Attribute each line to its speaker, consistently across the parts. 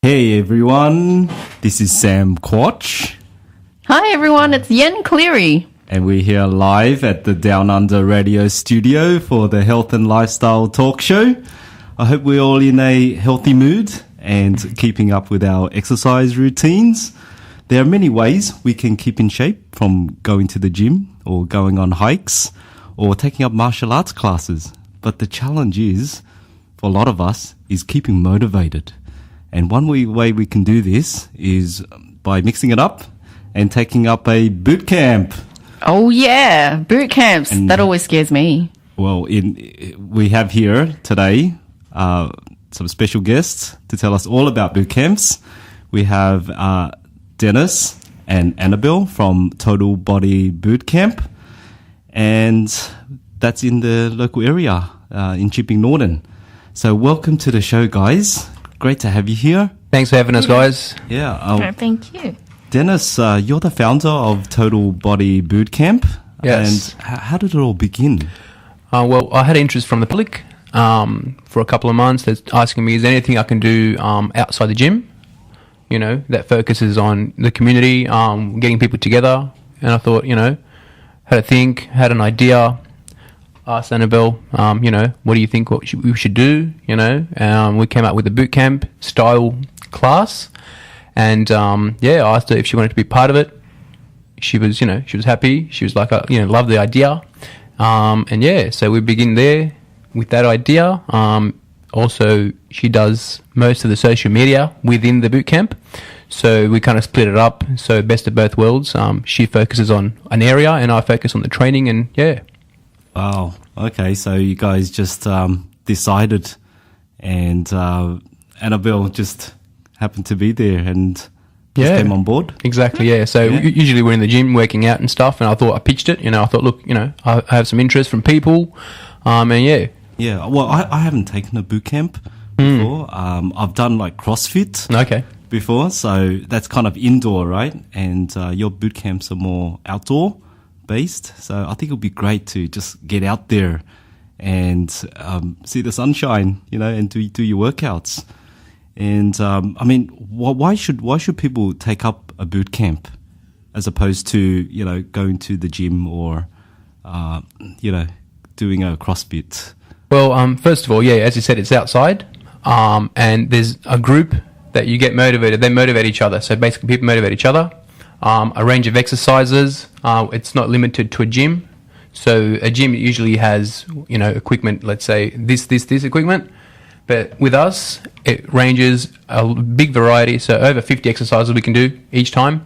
Speaker 1: Hey everyone, this is Sam Quatch.
Speaker 2: Hi everyone, it's Yen Cleary.
Speaker 1: And we're here live at the Down Under Radio studio for the Health and Lifestyle Talk Show. I hope we're all in a healthy mood and keeping up with our exercise routines. There are many ways we can keep in shape, from going to the gym or going on hikes or taking up martial arts classes. But the challenge is, for a lot of us, is keeping motivated. And one way we can do this is by mixing it up and taking up a boot camp.
Speaker 2: Oh yeah, boot camps. That always scares me.
Speaker 1: Well, we have here today some special guests to tell us all about boot camps. We have Denis and Annabelle from Total Body Bootcamp, and that's in the local area in Chipping Norton. So welcome to the show, guys. Great to have you here.
Speaker 3: Thanks for having us, guys.
Speaker 1: Yeah.
Speaker 2: Thank you.
Speaker 1: Dennis, you're the founder of Total Body Bootcamp.
Speaker 3: Yes.
Speaker 1: And how did it all begin?
Speaker 3: Well, I had interest from the public for a couple of months. They're asking me, is there anything I can do outside the gym? You know, that focuses on the community, getting people together. And I thought, had a think, had an idea. Asked Annabelle, what do you think we should do? We came up with a boot camp style class, and I asked her if she wanted to be part of it. She was happy. She was like, loved the idea, so we begin there with that idea. Also, she does most of the social media within the boot camp, so we kind of split it up. So best of both worlds. She focuses on an area, and I focus on the training, and yeah.
Speaker 1: Wow. Okay. So you guys just decided, and Annabelle just happened to be there and just came on board.
Speaker 3: Exactly. Yeah. So usually we're in the gym working out and stuff, and I thought I pitched it. I thought, look, I have some interest from people, and yeah.
Speaker 1: Yeah. Well, I haven't taken a boot camp before. I've done like CrossFit.
Speaker 3: Okay.
Speaker 1: Before, so that's kind of indoor, right? And your boot camps are more outdoor based, so I think it would be great to just get out there and see the sunshine, and do your workouts. And why should people take up a boot camp as opposed to going to the gym or doing a CrossFit?
Speaker 3: Well, first of all, as you said, it's outside, and there's a group that you get motivated. They motivate each other. So basically, people motivate each other. A range of exercises. It's not limited to a gym. So a gym usually has, equipment, let's say this equipment. But with us, it ranges a big variety. So over 50 exercises we can do each time.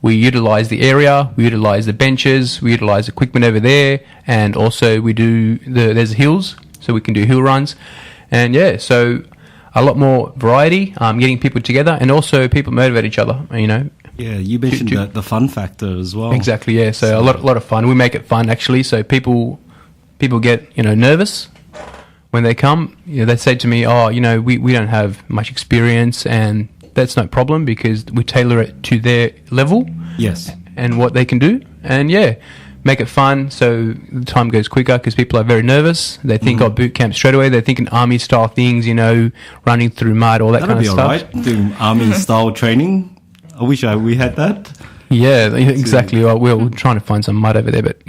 Speaker 3: We utilize the area, we utilize the benches, we utilize equipment over there. And also we do, there's hills, so we can do hill runs. And so a lot more variety, getting people together, and also people motivate each other,
Speaker 1: Yeah, you mentioned the fun factor as well.
Speaker 3: Exactly, yeah. So a lot of fun. We make it fun, actually. So people get nervous when they come. They say to me, we don't have much experience, and that's no problem because we tailor it to their level.
Speaker 1: Yes.
Speaker 3: And what they can do, and make it fun so the time goes quicker because people are very nervous. They think of boot camp straight away. They're thinking army style things, running through mud, all that kind of stuff.
Speaker 1: That'd be all right, doing army style training. I wish we had that.
Speaker 3: Yeah, exactly. Well, we're trying to find some mud over there, but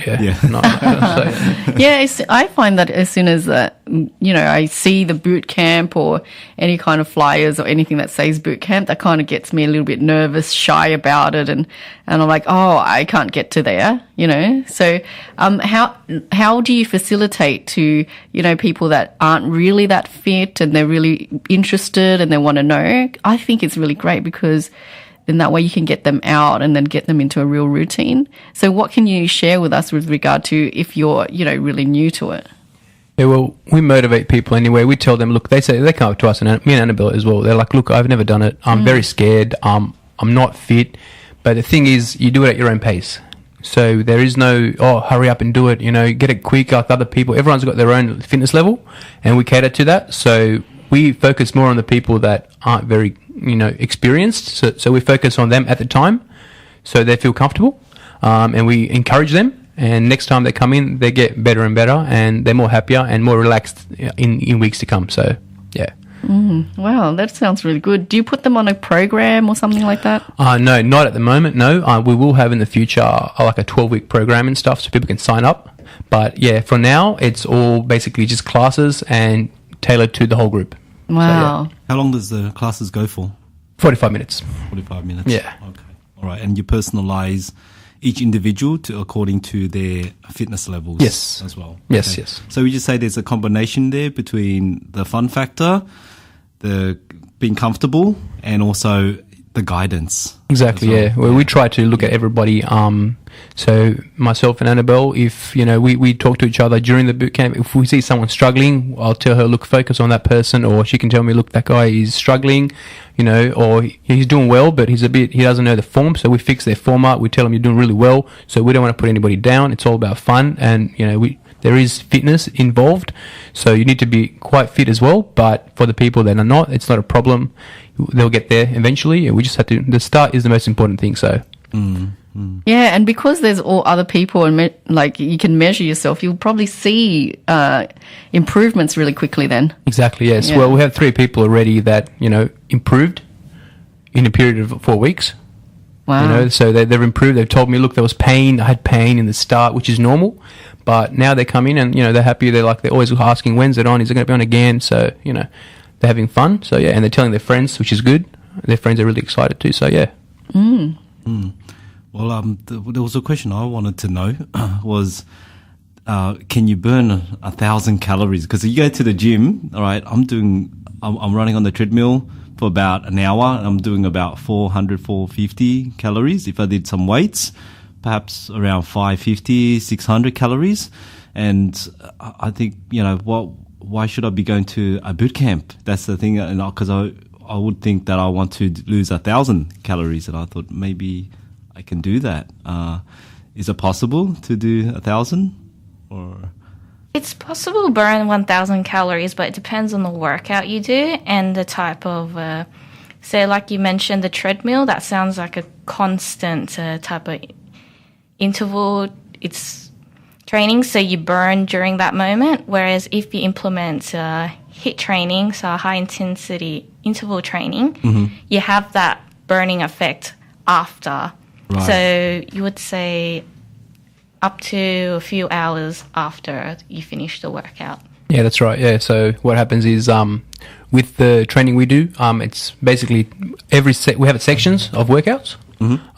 Speaker 3: not.
Speaker 2: I find that as soon as I see the boot camp or any kind of flyers or anything that says boot camp, that kind of gets me a little bit nervous, shy about it, and I'm like, oh, I can't get to there, So, how do you facilitate to people that aren't really that fit and they're really interested and they want to know? I think it's really great because then that way you can get them out and then get them into a real routine. So what can you share with us with regard to if you're, really new to it?
Speaker 3: Yeah, well, we motivate people anyway. We tell them, look, they come up to us, and me and Annabelle as well. They're like, look, I've never done it. I'm very scared. I'm not fit. But the thing is, you do it at your own pace. So there is no, hurry up and do it. Get it quick like other people. Everyone's got their own fitness level, and we cater to that. So we focus more on the people that aren't very experienced. So we focus on them at the time so they feel comfortable, and we encourage them. And next time they come in, they get better and better, and they're more happier and more relaxed in weeks to come. So, yeah.
Speaker 2: Wow, that sounds really good. Do you put them on a program or something like that?
Speaker 3: No, not at the moment, no. We will have in the future like a 12-week program and stuff so people can sign up. But yeah, for now, it's all basically just classes and tailored to the whole group.
Speaker 2: Wow.
Speaker 3: So, yeah.
Speaker 1: How long does the classes go for?
Speaker 3: 45 minutes.
Speaker 1: 45 minutes.
Speaker 3: Yeah.
Speaker 1: Okay. All right. And you personalize each individual according to their fitness levels.
Speaker 3: Yes.
Speaker 1: As well.
Speaker 3: Yes,
Speaker 1: Okay.
Speaker 3: yes.
Speaker 1: So we just say there's a combination there between the fun factor, the being comfortable, and also the guidance.
Speaker 3: Exactly,
Speaker 1: as well.
Speaker 3: yeah. Well, we try to look at everybody. So myself and Annabelle, if, we talk to each other during the boot camp. If we see someone struggling, I'll tell her, look, focus on that person. Or she can tell me, look, that guy is struggling, or he's doing well, but he doesn't know the form. So we fix their form up. We tell them you're doing really well. So we don't want to put anybody down. It's all about fun. And, there is fitness involved. So you need to be quite fit as well. But for the people that are not, it's not a problem. They'll get there eventually. We just have to, the start is the most important thing. So.
Speaker 2: Yeah, and because there's all other people and you can measure yourself, you'll probably see improvements really quickly then.
Speaker 3: Exactly, yes.
Speaker 2: Yeah.
Speaker 3: Well, we have 3 people already that, improved in a period of 4 weeks.
Speaker 2: Wow.
Speaker 3: So they've improved. They've told me, look, there was pain. I had pain in the start, which is normal. But now they come in and, they're happy. They're always asking, when's it on? Is it going to be on again? So, they're having fun. So, yeah, and they're telling their friends, which is good. Their friends are really excited too. So, yeah.
Speaker 1: Well, there was a question I wanted to know was, can you burn 1,000 calories? Because you go to the gym, all right, I'm running on the treadmill for about an hour. I'm doing about 400, 450 calories. If I did some weights, perhaps around 550, 600 calories. And I think, why should I be going to a boot camp? That's the thing. Because I would think that I want to lose 1,000 calories. And I thought maybe I can do that. Is it possible to do 1,000? Or
Speaker 4: it's possible to burn 1,000 calories, but it depends on the workout you do and the type of, say, like you mentioned, the treadmill. That sounds like a constant type of interval. It's training, so you burn during that moment. Whereas if you implement HIIT training, so high intensity interval training, you have that burning effect after.
Speaker 1: Right.
Speaker 4: So you would say up to a few hours after you finish the workout.
Speaker 3: Yeah, that's right. Yeah. So what happens is, with the training we do, it's basically we have sections of workouts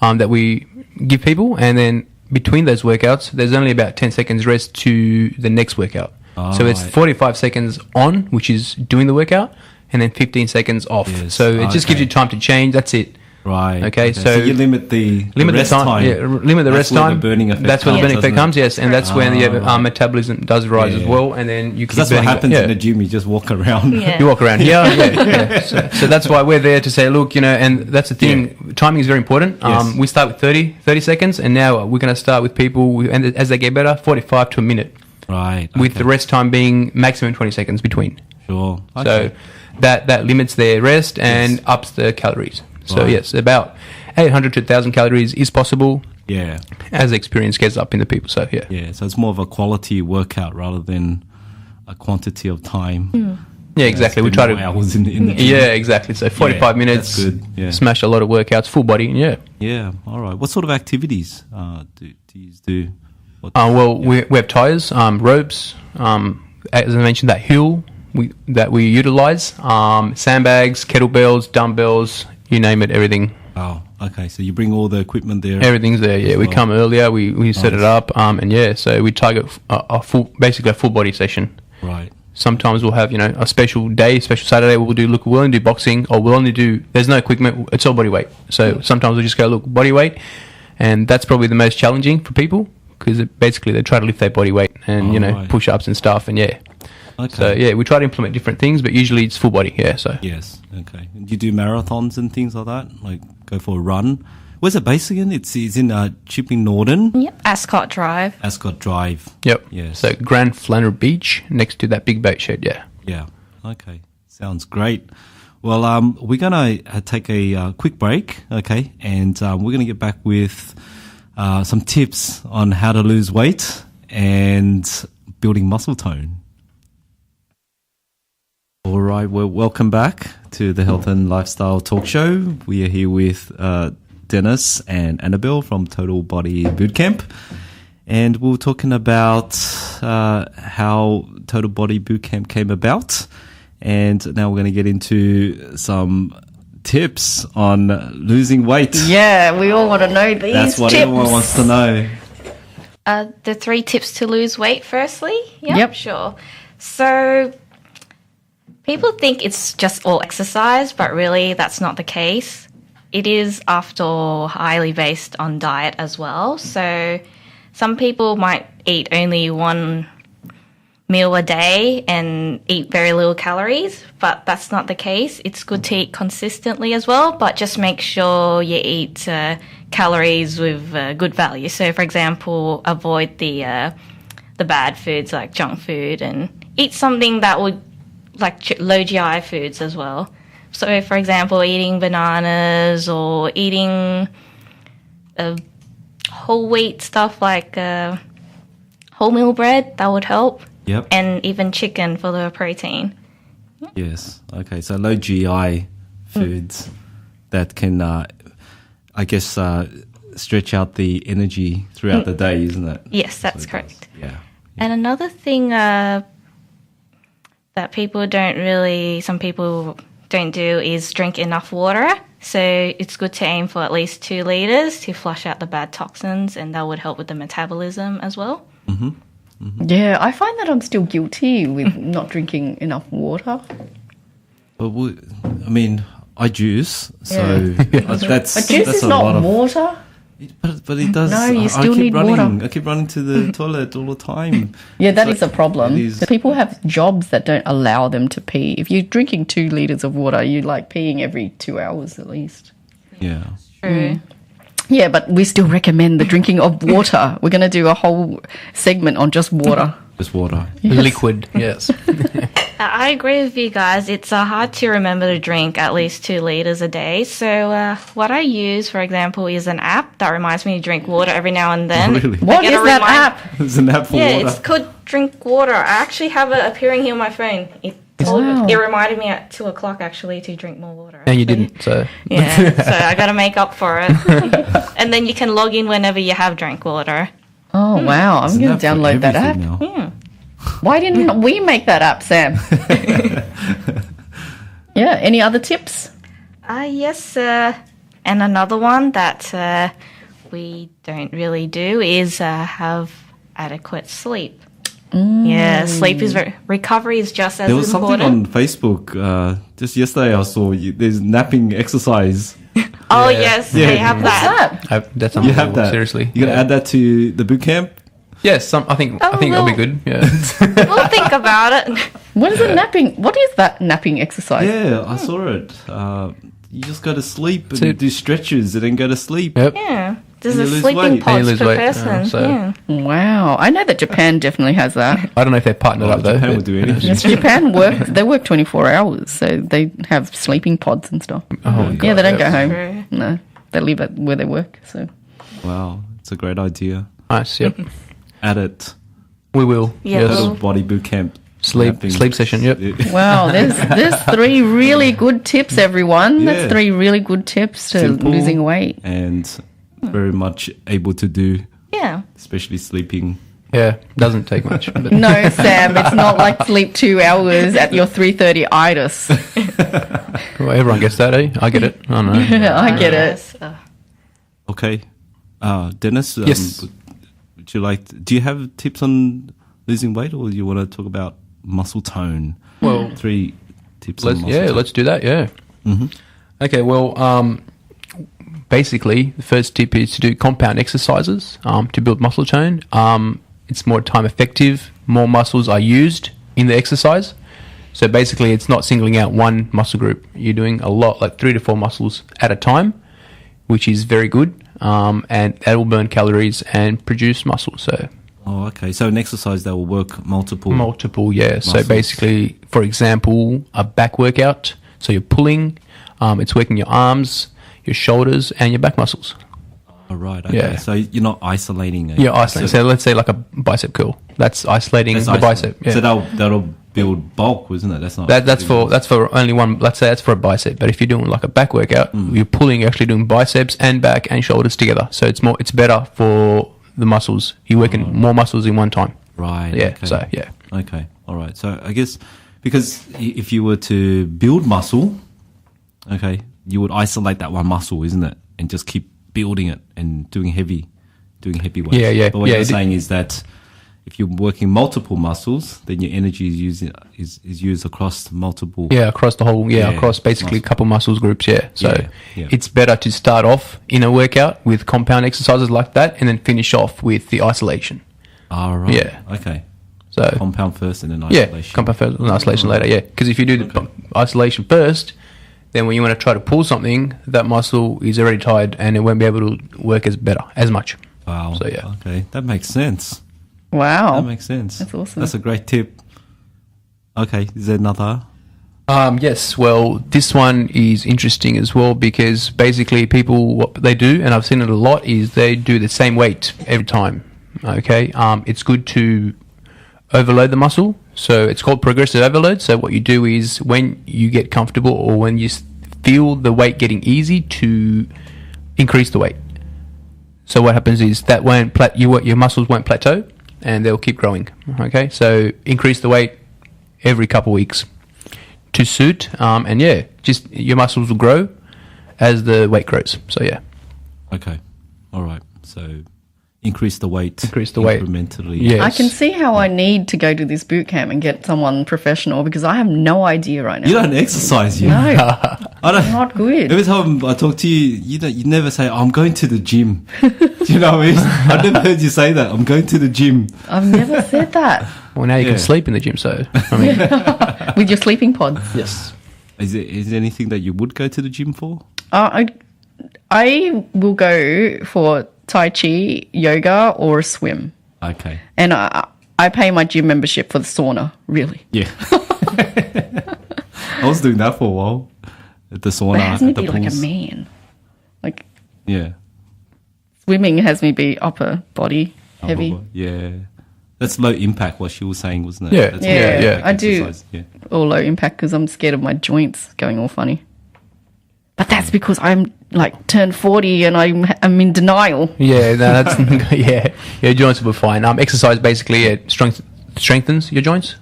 Speaker 3: that we give people, and then between those workouts, there's only about 10 seconds rest to the next workout. So it's 45 seconds on, which is doing the workout, and then 15 seconds off.
Speaker 1: Yes.
Speaker 3: So it just gives you time to change. That's it.
Speaker 1: Right.
Speaker 3: Okay,
Speaker 1: So you limit the rest time.
Speaker 3: Yeah, limit the rest time.
Speaker 1: That's where the burning effect
Speaker 3: That's where the burning effect comes. Yes, and that's when the
Speaker 1: right.
Speaker 3: metabolism does rise as well. And then you can.
Speaker 1: That's what happens in the gym. You just walk around.
Speaker 4: Yeah.
Speaker 3: You walk around. Yeah. So that's why we're there to say, look, and that's the thing.
Speaker 1: Yeah.
Speaker 3: Timing is very important.
Speaker 1: Yes.
Speaker 3: We start with 30 seconds, and now we're going to start with people, and as they get better, 45 to a minute.
Speaker 1: Right.
Speaker 3: With the rest time being maximum 20 seconds between.
Speaker 1: Sure.
Speaker 3: So that limits their rest and ups the calories. So
Speaker 1: Right.
Speaker 3: yes, about 800 to 1,000 calories is possible.
Speaker 1: Yeah.
Speaker 3: As the experience gets up in the people. So yeah.
Speaker 1: Yeah. So it's more of a quality workout rather than a quantity of time.
Speaker 3: Yeah, exactly. We try to.
Speaker 1: Hours in the gym.
Speaker 3: Yeah, exactly. So 45 minutes.
Speaker 1: That's good. Yeah.
Speaker 3: Smash a lot of workouts, full body. Yeah.
Speaker 1: Yeah. All right. What sort of activities do you do?
Speaker 3: We have tires, ropes. As I mentioned, that hill that we utilize. Sandbags, kettlebells, dumbbells. You name it, everything.
Speaker 1: Oh, okay. So you bring all the equipment there.
Speaker 3: Everything's there. Yeah, we come earlier. We set it up. And yeah, so we target basically a full body session.
Speaker 1: Right.
Speaker 3: Sometimes we'll have a special Saturday. We'll only do boxing, or we'll only do. There's no equipment. It's all body weight. So sometimes we'll just go body weight, and that's probably the most challenging for people because basically they try to lift their body weight and
Speaker 1: right.
Speaker 3: push ups and stuff. And yeah.
Speaker 1: Okay.
Speaker 3: So yeah, we try to implement different things, but usually it's full body. Yeah. So
Speaker 1: yes. Okay. And do you do marathons and things like that? Like go for a run? Where's it based again? It's in Chipping Norton.
Speaker 4: Yep, Ascot Drive.
Speaker 1: Ascot Drive.
Speaker 3: Yep.
Speaker 1: Yes.
Speaker 3: So Grand Flanner Beach, next to that big boat shed. Yeah.
Speaker 1: Yeah. Okay. Sounds great. Well, we're gonna take a quick break. Okay, and we're gonna get back with some tips on how to lose weight and building muscle tone. All right, well, welcome back to the Health and Lifestyle Talk Show. We are here with Denis and Annabelle from Total Body Bootcamp. And we were talking about how Total Body Bootcamp came about. And now we're going to get into some tips on losing weight.
Speaker 2: Yeah, we all want to know these
Speaker 1: That's what
Speaker 2: tips.
Speaker 1: everyone wants to know.
Speaker 4: The 3 tips to lose weight, firstly?
Speaker 2: Yep.
Speaker 4: Sure. So, people think it's just all exercise, but really that's not the case. It is, after all, highly based on diet as well. So, some people might eat only 1 meal a day and eat very little calories, but that's not the case. It's good to eat consistently as well, but just make sure you eat calories with good value. So, for example, avoid the bad foods like junk food and eat something that would, like low GI foods as well. So, for example, eating bananas or eating whole wheat stuff like wholemeal bread, that would help.
Speaker 1: Yep.
Speaker 4: And even chicken for the protein.
Speaker 1: Yes. Okay. So low GI foods that can, I guess, stretch out the energy throughout the day, isn't it?
Speaker 4: Yes, that's
Speaker 1: So it
Speaker 4: correct.
Speaker 1: does. Yeah.
Speaker 4: And another thing that some people don't do is drink enough water. So it's good to aim for at least 2 liters to flush out the bad toxins, and that would help with the metabolism as well.
Speaker 2: Yeah, I find that I'm still guilty with not drinking enough water.
Speaker 1: But I juice, so that's
Speaker 2: But juice
Speaker 1: that's
Speaker 2: is
Speaker 1: a
Speaker 2: not
Speaker 1: lot of.
Speaker 2: water.
Speaker 1: But it does.
Speaker 2: No, you
Speaker 1: I
Speaker 2: still
Speaker 1: keep
Speaker 2: need
Speaker 1: running.
Speaker 2: water.
Speaker 1: I keep running to the toilet all the time.
Speaker 2: Yeah, that
Speaker 1: It's
Speaker 2: is a problem.
Speaker 1: it is-
Speaker 2: People have jobs that don't allow them to pee. If you're drinking 2 liters of water, you're like peeing every 2 hours at least.
Speaker 1: Yeah.
Speaker 4: True.
Speaker 2: Yeah, but we still recommend the drinking of water. We're going to do a whole segment on just water.
Speaker 1: Just water.
Speaker 3: Liquid, yes.
Speaker 4: I agree with you guys. It's hard to remember to drink at least 2 liters a day. So what I use, for example, is an app that reminds me to drink water every now and then.
Speaker 1: Really?
Speaker 2: What
Speaker 4: get
Speaker 2: is
Speaker 4: a
Speaker 2: that
Speaker 4: remind-
Speaker 2: app?
Speaker 1: There's an app for
Speaker 4: Yeah,
Speaker 1: water.
Speaker 4: it's called Drink Water. I actually have it appearing here on my phone.
Speaker 2: Wow.
Speaker 4: It reminded me at 2 o'clock actually to drink more water.
Speaker 3: And you
Speaker 4: actually.
Speaker 3: didn't, so.
Speaker 4: Yeah, so I got to make up for it. And then you can log in whenever you have drank water.
Speaker 2: Oh, wow. I'm
Speaker 1: There's an
Speaker 2: going
Speaker 1: app
Speaker 2: to
Speaker 1: for
Speaker 2: download that app.
Speaker 1: everything now.
Speaker 4: Yeah.
Speaker 2: Why didn't we make that app, Sam? Yeah, any other tips?
Speaker 4: Yes, and another one that we don't really do is have adequate sleep. Yeah, sleep is recovery is just as
Speaker 1: There was
Speaker 4: important.
Speaker 1: something on Facebook just yesterday. I saw there's napping exercise.
Speaker 4: Oh yes,
Speaker 1: Yeah.
Speaker 4: they have
Speaker 2: What's
Speaker 4: that.
Speaker 2: that?
Speaker 3: That's
Speaker 1: You
Speaker 3: unbelievable,
Speaker 1: have that.
Speaker 3: seriously.
Speaker 1: You got to add that to the boot camp.
Speaker 3: Yes, I think it'll be
Speaker 4: well-
Speaker 3: good. Yeah.
Speaker 4: We'll think about it.
Speaker 2: What is a napping? What is that napping exercise?
Speaker 1: Yeah, I saw it. You just go to sleep and
Speaker 3: So-
Speaker 1: do stretches and then go to sleep.
Speaker 3: Yep.
Speaker 4: Yeah, there's
Speaker 1: And
Speaker 4: a
Speaker 1: you lose
Speaker 4: sleeping
Speaker 1: weight.
Speaker 3: And you
Speaker 4: pods
Speaker 3: lose
Speaker 4: per
Speaker 3: weight,
Speaker 4: person.
Speaker 3: so-
Speaker 4: Yeah.
Speaker 2: Wow. I know that Japan definitely has that.
Speaker 3: I don't know if they're partnered
Speaker 1: Oh,
Speaker 3: up though.
Speaker 1: Japan
Speaker 3: but-
Speaker 1: would do anything.
Speaker 2: Yes, Japan they work 24 hours, so they have sleeping pods and stuff.
Speaker 3: Oh, my God,
Speaker 2: Yeah, they don't go
Speaker 3: yes.
Speaker 2: home.
Speaker 4: True.
Speaker 2: No, they live at where they work. So
Speaker 1: Wow, it's a great idea.
Speaker 3: Nice, yep.
Speaker 1: Add it.
Speaker 3: We will.
Speaker 4: Yeah,
Speaker 3: Yes.
Speaker 1: Total
Speaker 4: well-
Speaker 1: body boot camp.
Speaker 3: Sleep
Speaker 1: napping.
Speaker 3: sleep session, yep.
Speaker 2: wow, there's 3 really good tips, everyone.
Speaker 1: Yeah.
Speaker 2: That's 3 really good tips to
Speaker 1: Simple.
Speaker 2: losing weight.
Speaker 1: And very much able to do,
Speaker 4: Yeah.
Speaker 1: especially sleeping.
Speaker 3: Yeah, doesn't take much. But
Speaker 2: No, Sam, it's not like sleep 2 hours at your 3:30 itis.
Speaker 3: well, everyone gets that, eh? I get it. I don't know.
Speaker 2: I get it.
Speaker 4: Yes.
Speaker 1: Okay. Dennis,
Speaker 3: Yes.
Speaker 1: would you do you have tips on losing weight, or do you want to talk about muscle tone?
Speaker 3: Well,
Speaker 1: 3 tips on muscle tone.
Speaker 3: let's do that. Yeah. Okay. Well, basically, the first tip is to do compound exercises to build muscle tone. It's more time effective. More muscles are used in the exercise. So basically, it's not singling out one muscle group. You're doing a lot, like 3 to 4 muscles at a time, which is very good. And that will burn calories and produce muscle. So
Speaker 1: Oh, okay. So an exercise that will work multiple.
Speaker 3: yeah. So
Speaker 1: muscles.
Speaker 3: basically, for example, a back workout. So you're pulling, it's working your arms, your shoulders, and your back muscles.
Speaker 1: Oh, right. Okay.
Speaker 3: Yeah.
Speaker 1: So you're not isolating.
Speaker 3: You're isolating. So let's say like a bicep curl. That's isolating
Speaker 1: That's
Speaker 3: the
Speaker 1: isolating.
Speaker 3: bicep. Yeah.
Speaker 1: So that'll build bulk, wasn't it? That's not.
Speaker 3: That's for only one. Let's say that's for a bicep. But if you're doing like a back workout, you're pulling, you're actually doing biceps and back and shoulders together. So it's better for the muscles. You're working more muscles in one time.
Speaker 1: Right.
Speaker 3: Yeah.
Speaker 1: Okay.
Speaker 3: So yeah.
Speaker 1: Okay. All right. So I guess because if you were to build muscle, okay, you would isolate that one muscle, isn't it, and just keep building it and doing heavy weights.
Speaker 3: Yeah.
Speaker 1: But what you're saying is that if you're working multiple muscles, then your energy is used across multiple.
Speaker 3: Yeah, across the whole. Yeah, across basically a couple muscles groups. Yeah. So it's better to start off in a workout with compound exercises like that, and then finish off with the isolation.
Speaker 1: Oh, right.
Speaker 3: Yeah.
Speaker 1: Okay.
Speaker 3: So
Speaker 1: compound first and then isolation.
Speaker 3: Yeah, compound first and isolation later. Yeah, because if you do the isolation first, then when you want to try to pull something, that muscle is already tired and it won't be able to work as much.
Speaker 1: Wow.
Speaker 3: So yeah.
Speaker 1: Okay, that makes sense.
Speaker 2: Wow.
Speaker 1: That makes sense.
Speaker 2: That's awesome.
Speaker 1: That's a great tip. Okay, is there another?
Speaker 3: Yes, well, this one is interesting as well because basically people, what they do, and I've seen it a lot, is they do the same weight every time. Okay, it's good to overload the muscle. So it's called progressive overload. So what you do is when you get comfortable or when you feel the weight getting easy, to increase the weight. So what happens is that your muscles won't plateau and they'll keep growing. Okay, so increase the weight every couple of weeks to suit, and yeah, just your muscles will grow as the weight grows. So yeah.
Speaker 1: Okay, all right. So increase the weight. Incrementally.
Speaker 3: Yes.
Speaker 2: I can see how I need to go to this boot camp and get someone professional because I have no idea right now.
Speaker 1: You don't exercise, you.
Speaker 2: No,
Speaker 1: I don't.
Speaker 2: not good.
Speaker 1: Every time I talk to you, you never say, "I'm going to the gym." Do you know what I mean? I've never heard you say that. I'm going to the gym.
Speaker 2: I've never said that.
Speaker 3: Well, now you can sleep in the gym, so I mean,
Speaker 2: With your sleeping pods.
Speaker 3: yes.
Speaker 1: Is there anything that you would go to the gym for?
Speaker 2: I will go for Tai Chi, yoga, or a swim.
Speaker 1: Okay.
Speaker 2: And I pay my gym membership for the sauna, really.
Speaker 1: Yeah. I was doing that for a while. At the sauna,
Speaker 2: But it has me
Speaker 1: at the
Speaker 2: be like a
Speaker 1: pools.
Speaker 2: man. Like,
Speaker 1: Yeah.
Speaker 2: swimming has me be upper body heavy.
Speaker 1: Yeah. That's low impact, what she was saying, wasn't it?
Speaker 3: Yeah.
Speaker 1: That's
Speaker 2: Yeah,
Speaker 1: low impact
Speaker 2: I do.
Speaker 1: exercise. Yeah.
Speaker 2: Or low impact because I'm scared of my joints going all funny. But that's because I'm like turned 40 and I'm in denial.
Speaker 3: Yeah, no, that's your joints will be fine. Exercise basically strengthens your joints.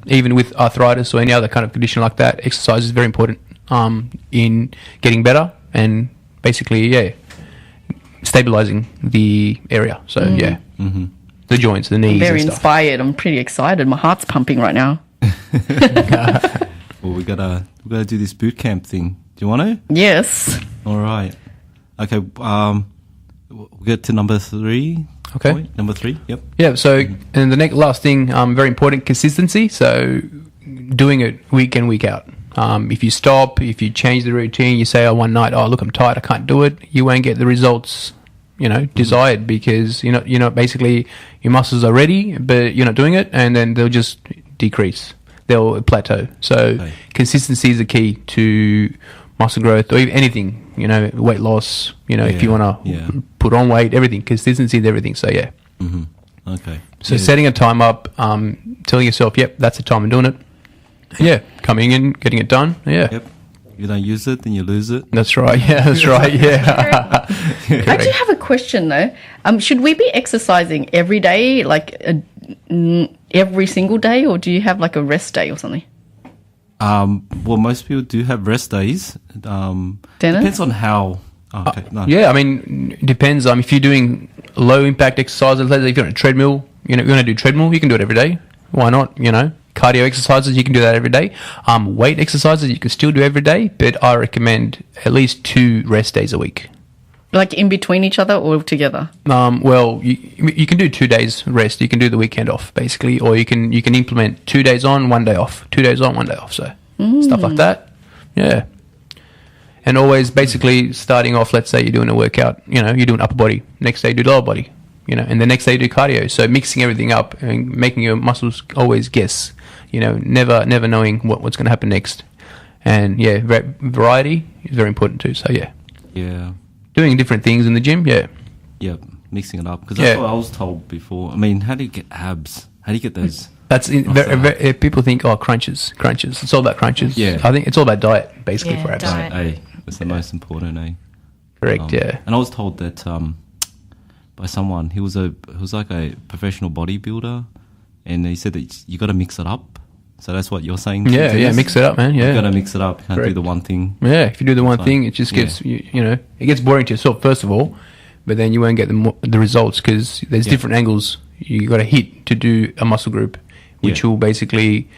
Speaker 3: Even with arthritis or any other kind of condition like that, exercise is very important in getting better and basically stabilizing the area. So the joints, the knees.
Speaker 2: I'm very
Speaker 3: and stuff.
Speaker 2: inspired. I'm pretty excited. My heart's pumping right now.
Speaker 1: Well, we gotta do this boot camp thing. Do you want to?
Speaker 2: Yes.
Speaker 1: All right. Okay. We'll get to number 3.
Speaker 3: Okay.
Speaker 1: Point. Number 3. Yep.
Speaker 3: Yeah. So, and the last thing, very important, consistency. So, doing it week in, week out. If you stop, if you change the routine, you say, one night, look, I'm tired, I can't do it. You won't get the results, desired because you're not basically your muscles are ready, but you're not doing it, and then they'll just decrease. They'll plateau. So, consistency is the key to muscle growth or even anything, weight loss, if you want to put on weight, everything, consistency is everything. So, yeah.
Speaker 1: Mm-hmm. Okay.
Speaker 3: So, setting a time up, telling yourself, yep, that's the time I'm doing it. Yeah. Coming in, getting it done. Yeah.
Speaker 1: Yep. If you don't use it, then you lose it.
Speaker 3: That's right. Yeah, that's right. Yeah.
Speaker 2: I do have a question though. Should we be exercising every day, like every single day, or do you have like a rest day or something?
Speaker 1: Well, most people do have rest days.
Speaker 2: Dennis?
Speaker 1: Depends on how. Oh, okay. No.
Speaker 3: Yeah, I mean, it depends. If you're doing low impact exercises, let's say if you're on a treadmill, you want to do treadmill, you can do it every day. Why not? Cardio exercises, you can do that every day. Weight exercises, you can still do every day, but I recommend at least 2 rest days a week.
Speaker 2: Like in between each other or together?
Speaker 3: Well, you can do 2 days rest. You can do the weekend off, basically, or you can implement 2 days on, 1 day off. 2 days on, 1 day off. So stuff like that. Yeah. And always basically starting off, let's say you're doing a workout, you're doing upper body. Next day you do lower body, and the next day you do cardio. So mixing everything up and making your muscles always guess, never knowing what's going to happen next. And yeah, variety is very important too. So yeah.
Speaker 1: Yeah.
Speaker 3: Doing different things in the gym, yeah.
Speaker 1: Yep, mixing it up. Because that's what I was told before. I mean, how do you get abs? How do you get those
Speaker 3: That's people think, oh, crunches. It's all about crunches.
Speaker 1: Yeah.
Speaker 3: I think it's all about diet, basically, for abs.
Speaker 4: diet.
Speaker 1: That's the most important,
Speaker 3: Correct, yeah.
Speaker 1: And I was told that by someone, he was like a professional bodybuilder, and he said that you got to mix it up. So that's what you're saying.
Speaker 3: Yeah, mix it up, man. Yeah,
Speaker 1: you got to mix it up. You can't do
Speaker 3: Correct.
Speaker 1: the one thing.
Speaker 3: Yeah, if you do the one thing, it just gets it gets boring to yourself first of all, but then you won't get the results because there's different angles you got to hit to do a muscle group, which will basically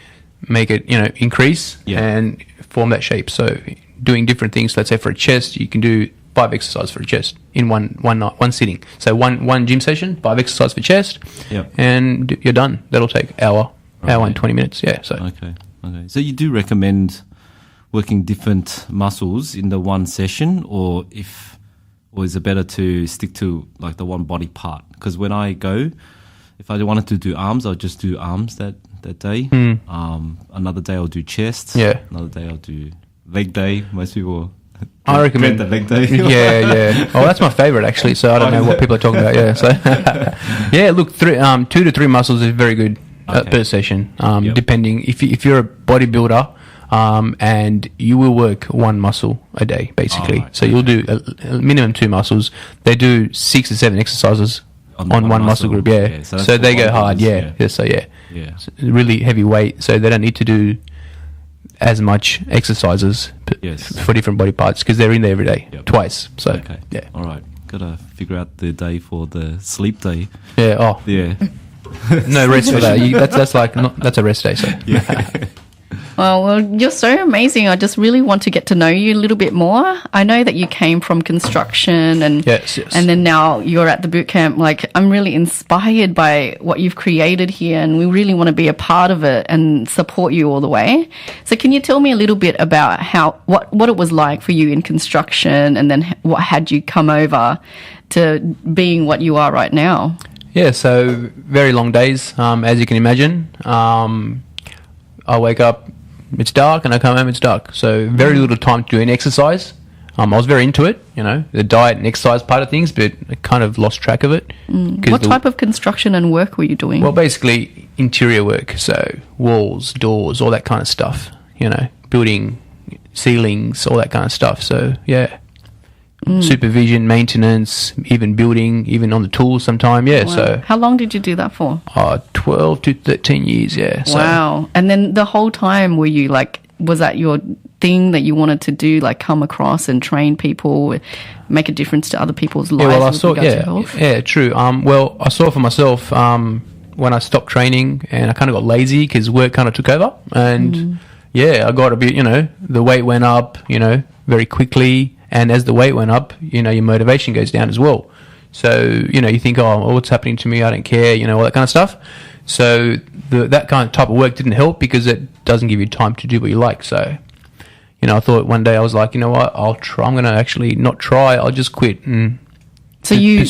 Speaker 3: make it increase and form that shape. So doing different things. Let's say for a chest, you can do 5 exercises for a chest in one sitting. So one gym session, 5 exercises for chest, and you're done. That'll take hour and 20 minutes. Yeah. So
Speaker 1: okay. So you do recommend working different muscles in the one session, or is it better to stick to like the one body part? Because when I go, if I wanted to do arms, I'll just do arms that day. Another day I'll do chest. Yeah. Another day I'll do leg day. Most people
Speaker 3: I recommend
Speaker 1: the leg day.
Speaker 3: yeah. Oh, that's my favorite actually. So I don't know what people are talking about. Yeah. So yeah, look, 2 to 3 muscles is very good per session. Depending if you're a bodybuilder, and you will work one muscle a day basically. So you'll do a minimum 2 muscles. They do 6 to 7 exercises on one muscle group. Yeah. So they go hard. Yeah. So so really heavy weight. So they don't need to do as much exercises for different body parts because they're in there every day twice. So
Speaker 1: all right, gotta figure out the day for the sleep day.
Speaker 3: No rest for that. That's a rest day. So
Speaker 2: Well, you're so amazing. I just really want to get to know you a little bit more. I know that you came from construction and and then now you're at the boot camp. Like, I'm really inspired by what you've created here, and we really want to be a part of it and support you all the way. So can you tell me a little bit about what it was like for you in construction, and then what had you come over to being what you are right now?
Speaker 3: Yeah, so very long days, as you can imagine. I wake up, it's dark, and I come home, it's dark. So very little time to do any exercise. I was very into it, the diet and exercise part of things, but I kind of lost track of it.
Speaker 2: What type of construction and work were you doing?
Speaker 3: Well, basically interior work, so walls, doors, all that kind of stuff, building ceilings, all that kind of stuff. So, yeah. Supervision, maintenance, even building, even on the tools sometime. Yeah. Wow. So
Speaker 2: how long did you do that for?
Speaker 3: 12 to 13 years. Yeah.
Speaker 2: Wow. And then the whole time were you was that your thing that you wanted to do, like come across and train people, make a difference to other people's lives?
Speaker 3: Yeah, well, I saw, yeah, true. Well, I saw for myself when I stopped training and I kind of got lazy because work kind of took over, and I got a bit, the weight went up, very quickly. And as the weight went up, your motivation goes down as well. So, you think, oh, what's happening to me? I don't care, all that kind of stuff. So that kind of type of work didn't help because it doesn't give you time to do what you like. So, I thought one day I was like, you know what, I'll try. I'm going to actually not try. I'll just quit.
Speaker 2: So you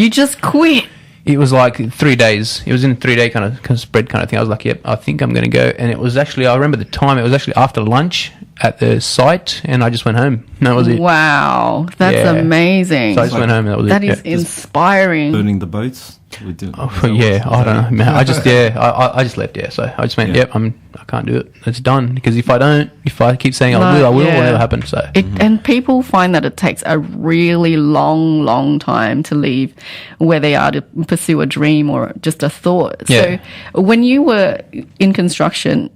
Speaker 2: just quit?
Speaker 3: It was like 3 days. It was in a 3-day kind of spread kind of thing. I was like, yep, I think I'm going to go. And it was actually, I remember the time, it was actually after lunch at the site, and I just went home. And that was it.
Speaker 2: Wow, that's amazing.
Speaker 3: So I just went home, and that was
Speaker 2: it. That is inspiring.
Speaker 1: Burning the boats?
Speaker 3: I don't know, man. I just left. Yeah, so I just went. Yep, I can't do it. It's done. Because if I keep saying I will, it will never happen. So
Speaker 2: and people find that it takes a really long time to leave where they are to pursue a dream or just a thought. So when you were in construction,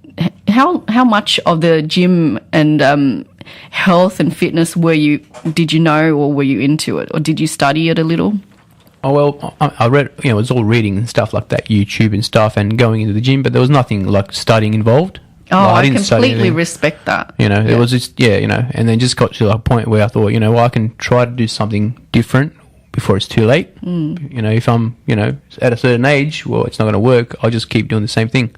Speaker 2: how much of the gym and health and fitness did you know, or were you into it, or did you study it a little?
Speaker 3: Oh, well, I read, it was all reading and stuff like that, YouTube and stuff, and going into the gym, but there was nothing like studying involved.
Speaker 2: Oh, I completely respect that.
Speaker 3: It was just, and then just got to a point where I thought, I can try to do something different before it's too late. If I'm, at a certain age, well, it's not going to work. I'll just keep doing the same thing.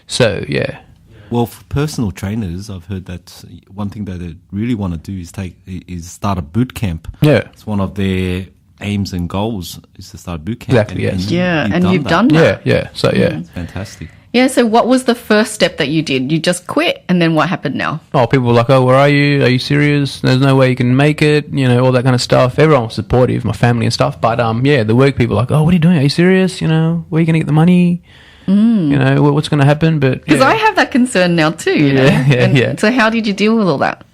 Speaker 3: So, yeah.
Speaker 1: Well, for personal trainers, I've heard that one thing that they really want to do is start a boot camp.
Speaker 3: Yeah.
Speaker 1: It's one of their aims and goals is to start a boot camp.
Speaker 3: Exactly, yes.
Speaker 2: And you've done that.
Speaker 3: Yeah. So,
Speaker 1: It's fantastic.
Speaker 2: Yeah, so what was the first step that you did? You just quit, and then what happened now?
Speaker 3: Oh, people were like, oh, where are you? Are you serious? There's no way you can make it, all that kind of stuff. Everyone was supportive, my family and stuff. But, the work people were like, oh, what are you doing? Are you serious? Where are you going to get the money? You know, what's going to happen? But
Speaker 2: Because I have that concern now too. You know? And so how did you deal with all that?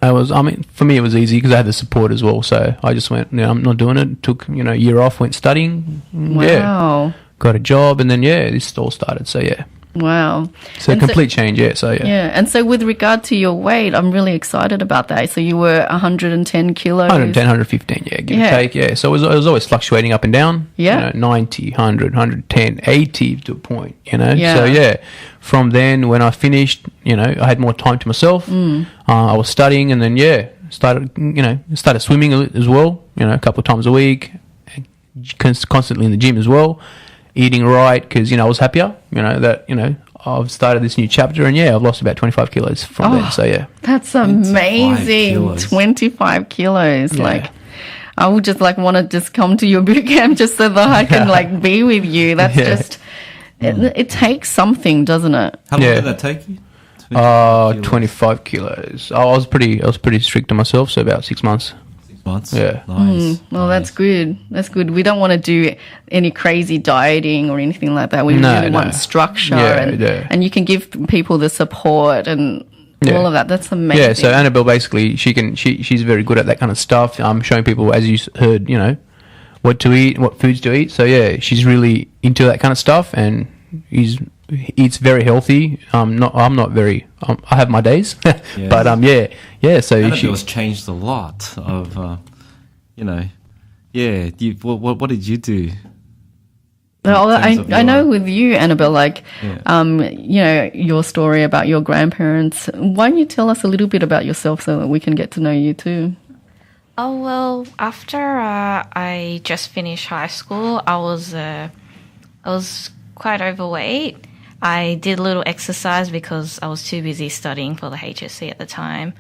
Speaker 3: For me, it was easy because I had the support as well. So I just went, I'm not doing it. Took, a year off, went studying.
Speaker 2: Wow.
Speaker 3: Got a job, and then, this all started. So,
Speaker 2: Wow.
Speaker 3: So
Speaker 2: And
Speaker 3: complete change, So,
Speaker 2: Yeah. And so with regard to your weight, I'm really excited about that. So you were 110 kilos.
Speaker 3: 110, 115, give or take, So it was always fluctuating up and down.
Speaker 2: Yeah.
Speaker 3: 90, 100, 110, 80 to a point,
Speaker 2: Yeah.
Speaker 3: So, from then when I finished, I had more time to myself. I was studying, and then, started swimming as well, a couple of times a week, constantly in the gym as well. Eating right because I was happier. I've started this new chapter, and I've lost about 25 kilos from then. So
Speaker 2: That's amazing. 25 kilos. Like, I would just want to just come to your boot camp just so that I can be with you. That's just it takes something, doesn't it?
Speaker 1: How long did that take you?
Speaker 3: 25 kilos. I was pretty strict on myself, so about 6 months.
Speaker 1: Months.
Speaker 3: Yeah.
Speaker 1: Nice.
Speaker 2: Well, that's good. That's good. We don't want to do any crazy dieting or anything like that. We really want structure and you can give people the support and all of that. That's amazing.
Speaker 3: Yeah, so Annabelle basically she's very good at that kind of stuff. Showing people, as you heard, what to eat, what foods to eat. So she's really into that kind of stuff, and eats very healthy. I'm not very. I have my days, but So
Speaker 1: Annabelle's changed a lot of, What did you do?
Speaker 2: Well, I know with you, Annabelle, your story about your grandparents. Why don't you tell us a little bit about yourself so that we can get to know you too?
Speaker 4: Oh, well, after I just finished high school, I was quite overweight. I did a little exercise because I was too busy studying for the HSC at the time.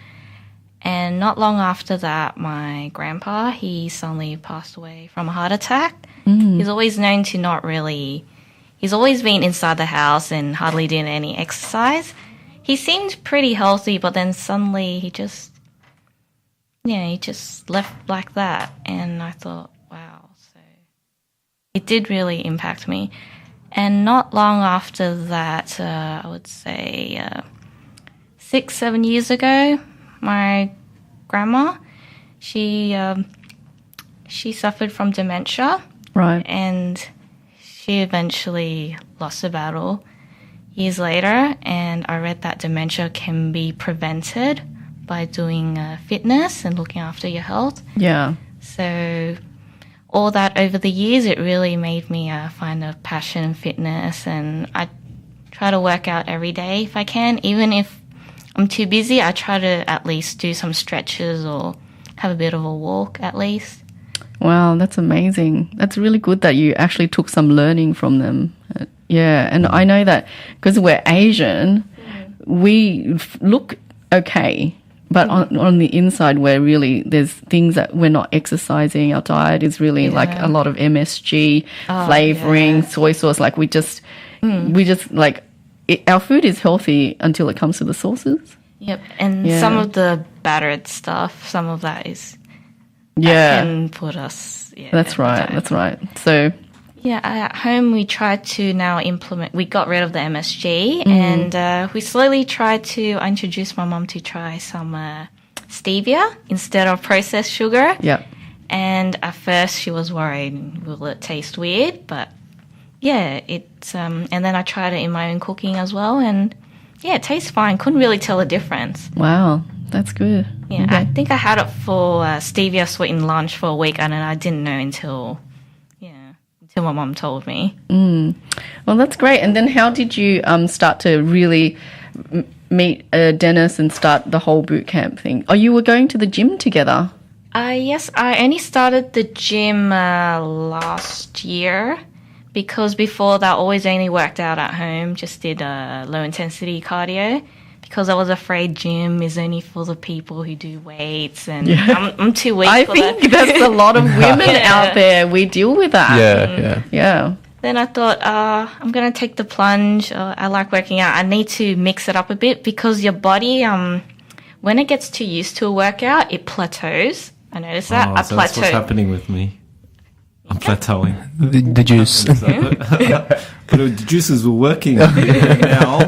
Speaker 4: And not long after that, my grandpa, he suddenly passed away from a heart attack. He's always known to he's always been inside the house and hardly did any exercise. He seemed pretty healthy, but then suddenly he just left like that. And I thought, wow. So it did really impact me. And not long after that, I would say 6-7 years ago, my grandma, she suffered from dementia.
Speaker 2: Right.
Speaker 4: And she eventually lost the battle years later. And I read that dementia can be prevented by doing fitness and looking after your health.
Speaker 2: Yeah.
Speaker 4: So all that over the years, it really made me find a passion in fitness, and I try to work out every day if I can. Even if I'm too busy, I try to at least do some stretches or have a bit of a walk at least.
Speaker 2: Wow, that's amazing. That's really good that you actually took some learning from them. Yeah, and I know that because we're Asian, we look okay. But on the inside, there's things that we're not exercising. Our diet is really like a lot of MSG, flavoring, soy sauce. Like we just our food is healthy until it comes to the sauces.
Speaker 4: Yep, and some of the battered stuff, some of that is that can put us. Yeah,
Speaker 2: that's right. That's right. So.
Speaker 4: Yeah, at home we tried to now implement, we got rid of the MSG and we slowly tried to introduce my mum to try some stevia instead of processed sugar.
Speaker 2: Yeah.
Speaker 4: And at first she was worried, will it taste weird? But it's, and then I tried it in my own cooking as well, and it tastes fine. Couldn't really tell a difference.
Speaker 2: Wow, that's good.
Speaker 4: Yeah,
Speaker 2: okay.
Speaker 4: I think I had it for stevia sweetened lunch for a week, and then I didn't know until my mum told me.
Speaker 2: Well, that's great. And then how did you start to really meet Denis and start the whole boot camp thing? Oh, you were going to the gym together?
Speaker 4: Yes, I only started the gym last year because before that I always only worked out at home, just did low intensity cardio because I was afraid gym is only for the people who do weights and I'm too weak for that. I think
Speaker 2: there's a lot of women out there. We deal with that. Yeah.
Speaker 4: Then I thought, I'm going to take the plunge. I like working out. I need to mix it up a bit because your body, when it gets too used to a workout, it plateaus. I noticed that.
Speaker 1: So that's what's happening with me. I'm plateauing.
Speaker 3: The juice.
Speaker 1: But the juices were working now.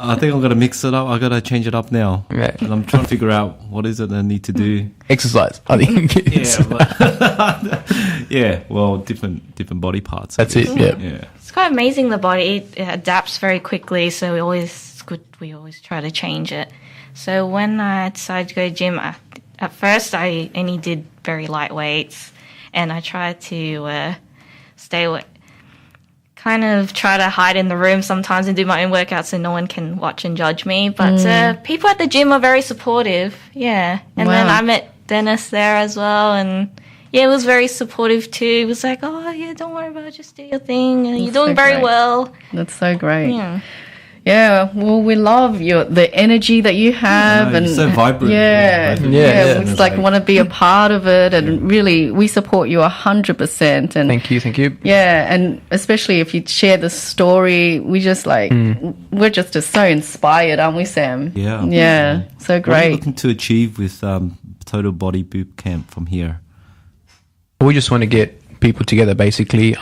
Speaker 1: I think I'm going to mix it up. I got to change it up now.
Speaker 3: Yeah.
Speaker 1: And I'm trying to figure out what is it I need to do.
Speaker 3: Exercise, I think.
Speaker 1: Yeah, well, different body parts.
Speaker 3: That's it. Yeah.
Speaker 1: Yeah.
Speaker 4: It's quite amazing. The body it adapts very quickly, so we always try to change it. So when I decided to go to gym, at first I only did very light weights, and I tried to stay away. Kind of try to hide in the room sometimes and do my own workouts so no one can watch and judge me. But people at the gym are very supportive. Yeah. And then I met Denis there as well. And yeah, it was very supportive too. It was like, oh, yeah, don't worry about it. Just do your thing. And you're doing very well.
Speaker 2: That's so great.
Speaker 4: Yeah.
Speaker 2: Yeah, well, we love the energy that you have,
Speaker 1: and
Speaker 2: you're
Speaker 1: so vibrant.
Speaker 2: Yeah,
Speaker 3: Yeah.
Speaker 2: It's like want to be a part of it, and really, we support you 100%. And
Speaker 3: Thank you.
Speaker 2: yeah, and especially if you share the story, we just we're just so inspired, aren't we, Sam?
Speaker 1: Yeah.
Speaker 2: Yeah, so
Speaker 1: What are you
Speaker 2: great.
Speaker 1: looking to achieve with Total Body Bootcamp from here?
Speaker 3: We just want to get people together, basically.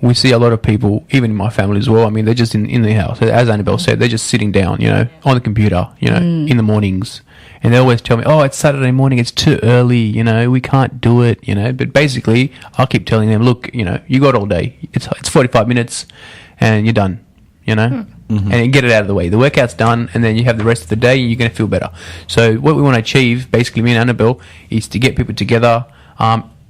Speaker 3: We see a lot of people, even in my family as well. I mean, they're just in the house. As Annabelle said, they're just sitting down, on the computer, in the mornings. And they always tell me, oh, it's Saturday morning, it's too early, we can't do it, But basically, I'll keep telling them, look, you got all day. It's 45 minutes and you're done, And you get it out of the way. The workout's done, and then you have the rest of the day and you're going to feel better. So what we want to achieve, basically, me and Annabelle, is to get people together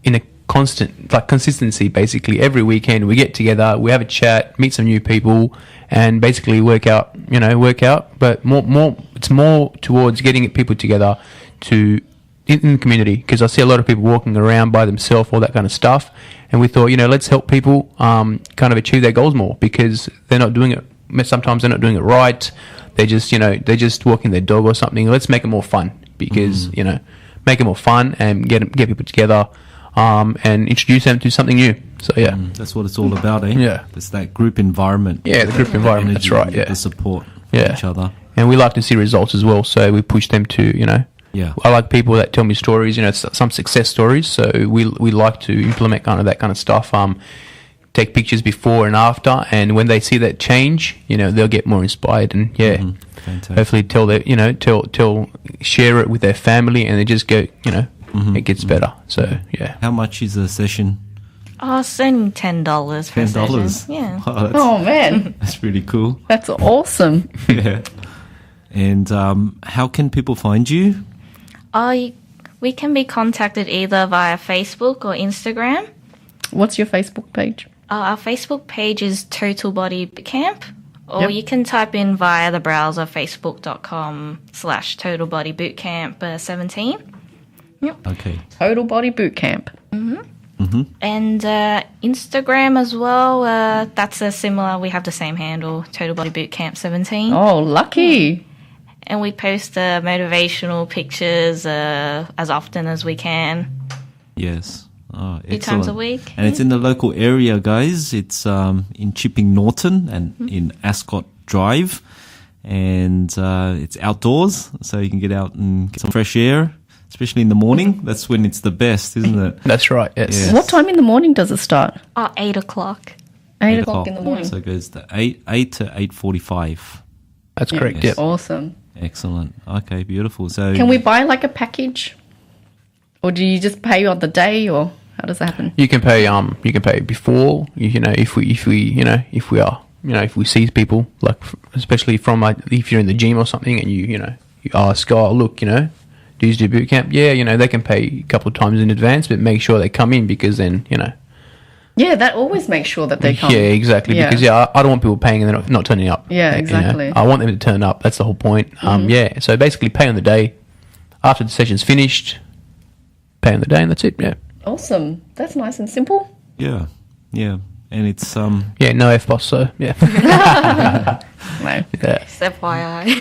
Speaker 3: in a consistency. Basically, every weekend we get together, we have a chat, meet some new people, and basically work out. But more, it's more towards getting people together in the community, because I see a lot of people walking around by themselves, all that kind of stuff. And we thought, let's help people kind of achieve their goals more, because they're not doing it. Sometimes they're not doing it right. They're just walking their dog or something. Let's make it more fun, because make it more fun and get people together. And introduce them to something new. So yeah,
Speaker 1: that's what it's all about, eh?
Speaker 3: Yeah,
Speaker 1: it's that group environment.
Speaker 3: Yeah, the group environment. That's right. Yeah,
Speaker 1: the support each other,
Speaker 3: and we like to see results as well. So we push them to
Speaker 1: Yeah,
Speaker 3: I like people that tell me stories. Some success stories. So we like to implement that kind of stuff. Take pictures before and after, and when they see that change, they'll get more inspired, and hopefully share it with their family, and they just go, it gets better. So yeah.
Speaker 1: How much is a session?
Speaker 4: Oh, it's only $10 for
Speaker 1: $10.
Speaker 4: session. Yeah.
Speaker 2: Oh man,
Speaker 1: that's really cool.
Speaker 2: that's awesome.
Speaker 1: Yeah. And how can people find you?
Speaker 4: We can be contacted either via Facebook or Instagram.
Speaker 2: What's your Facebook page?
Speaker 4: Our Facebook page is Total Body Bootcamp, or you can type in via the browser facebook.com/Total Body Bootcamp 17. Yep.
Speaker 1: Okay.
Speaker 2: Total Body Bootcamp.
Speaker 4: And Instagram as well. That's a similar. We have the same handle, Total Body Bootcamp 17.
Speaker 2: Oh, lucky.
Speaker 4: And we post motivational pictures as often as we can.
Speaker 1: Yes. Oh,
Speaker 4: 2 times a week.
Speaker 1: And it's in the local area, guys. It's in Chipping Norton and in Ascot Drive. And it's outdoors, so you can get out and get some fresh air, especially in the morning. That's when it's the best, isn't it?
Speaker 3: That's right, yes.
Speaker 2: What time in the morning does it start?
Speaker 4: 8 o'clock.
Speaker 2: 8 o'clock in the morning.
Speaker 1: So it goes to 8 to 8:45.
Speaker 3: That's correct,
Speaker 1: Yes.
Speaker 3: yeah.
Speaker 2: Awesome.
Speaker 1: Excellent. Okay, beautiful. So
Speaker 2: Can we buy like a package? Or do you just pay on the day, or how does that happen?
Speaker 3: You can pay before, if we see people, like especially from if you're in the gym or something, and you ask, oh look, do you do boot camp? Yeah, they can pay a couple of times in advance, but make sure they come in, because then
Speaker 2: Yeah, that always makes sure that they come.
Speaker 3: Yeah, exactly.
Speaker 2: Yeah.
Speaker 3: Because I don't want people paying and they're not turning up.
Speaker 2: Yeah, exactly.
Speaker 3: I want them to turn up. That's the whole point. Yeah. So basically, pay on the day. After the session's finished, pay on the day, and that's it. Yeah.
Speaker 2: Awesome. That's nice and simple.
Speaker 1: yeah, and it's
Speaker 3: Yeah. No FBOS. So yeah.
Speaker 2: No.
Speaker 3: Yeah.
Speaker 4: FYI.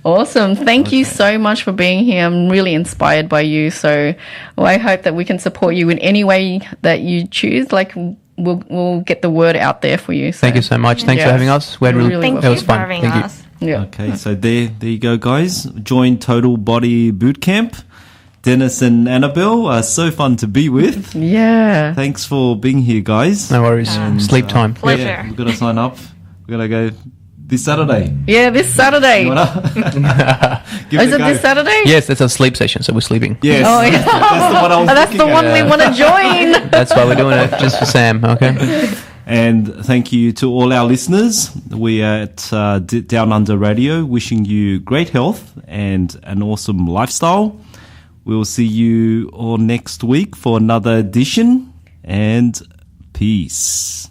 Speaker 2: Awesome. Thank you so much for being here. I'm really inspired by you. So I hope that we can support you in any way that you choose. Like we'll get the word out there for you. So.
Speaker 3: Thank you so much. Thanks for having us. We had
Speaker 4: Thank
Speaker 3: that was
Speaker 4: you
Speaker 3: fun.
Speaker 4: for having
Speaker 3: Thank you.
Speaker 4: us.
Speaker 2: Yeah.
Speaker 1: okay. So there you go, guys. Join Total Body Bootcamp, Denis and Annabelle. So fun to be with.
Speaker 2: Yeah.
Speaker 1: Thanks for being here, guys.
Speaker 3: No worries. Sleep time.
Speaker 4: Pleasure.
Speaker 1: Yeah, we've got to sign up. We're going to go this Saturday.
Speaker 2: Yeah, this Saturday.
Speaker 1: You wanna? Give
Speaker 2: Is
Speaker 1: a
Speaker 2: it
Speaker 1: go.
Speaker 2: this Saturday?
Speaker 3: Yes, that's a sleep session, so we're sleeping.
Speaker 1: Yes.
Speaker 2: Oh, yeah.
Speaker 1: That's the one I was
Speaker 2: Oh, that's the
Speaker 1: looking
Speaker 2: one
Speaker 1: at.
Speaker 2: we want to join.
Speaker 3: That's why we're doing it, just for Sam, okay?
Speaker 1: And thank you to all our listeners. We are at Down Under Radio, wishing you great health and an awesome lifestyle. We'll see you all next week for another edition, and peace.